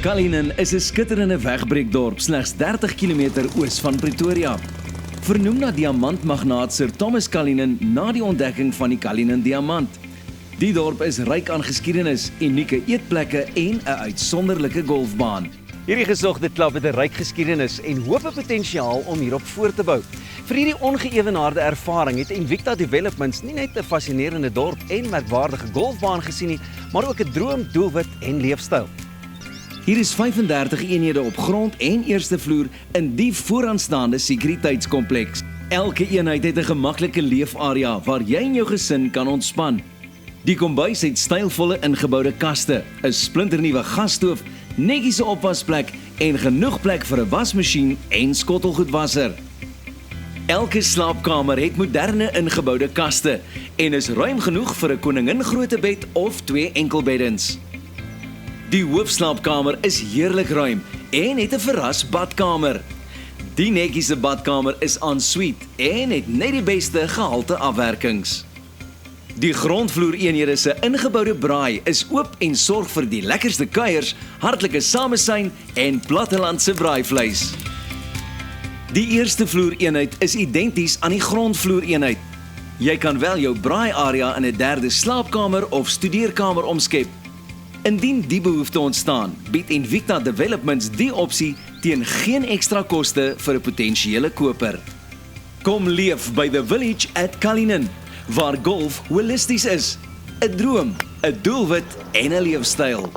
Cullinan is 'n skitterende wegbreekdorp slegs 30 km oos van Pretoria. Vernoem na diamantmagnaat Sir Thomas Cullinan na die ontdekking van die Cullinan diamant. Die dorp is ryk aan geskiedenis, unieke eetplekke en 'n uitsonderlike golfbaan. Hierdie gesogde klub het 'n ryk geskiedenis en hoop 'n potensiaal om hierop voort te bou. Vir hierdie ongeëwenaarde ervaring het Invicta Developments nie net 'n fascinerende dorp en merkwaardige golfbaan gesien nie, maar ook 'n droom, doelwit en leefstyl. Hier is 35 eenhede op grond en eerste vloer in die vooraanstaande sekuriteitskompleks. Elke eenheid het 'n gemaklike leefarea waar jy en jou gesin kan ontspan. Die kombuis het stylvolle ingeboude kaste, 'n splinternuwe gasstoof, netjiese opwasplek en genoeg plek vir 'n wasmasjien en skottelgoedwasser. Elke slaapkamer het moderne ingeboude kaste en is ruim genoeg vir 'n koningin-grootte bed of 2 enkelbeddens. Die hoofslaapkamer is heerlik ruim en het 'n verras badkamer. Die netjiese badkamer is en suite en het net die beste gehalte afwerkings. Die grondvloer eenhede se ingeboude braai is oop en sorg vir die lekkerste kuiers, hartlike samesyn en plattelandse braaivleis. Die eerste vloer eenheid is identies aan die grondvloer eenheid. Jy kan wel jou braai area in 'n derde slaapkamer of studeerkamer omskep. Indien die behoefte ontstaan, bied Invicta Developments die opsie teen geen ekstra koste vir 'n potensiële koper. Kom leef by The Village at Cullinan, waar golf holisties is, 'n droom, 'n doelwit en 'n leefstyl.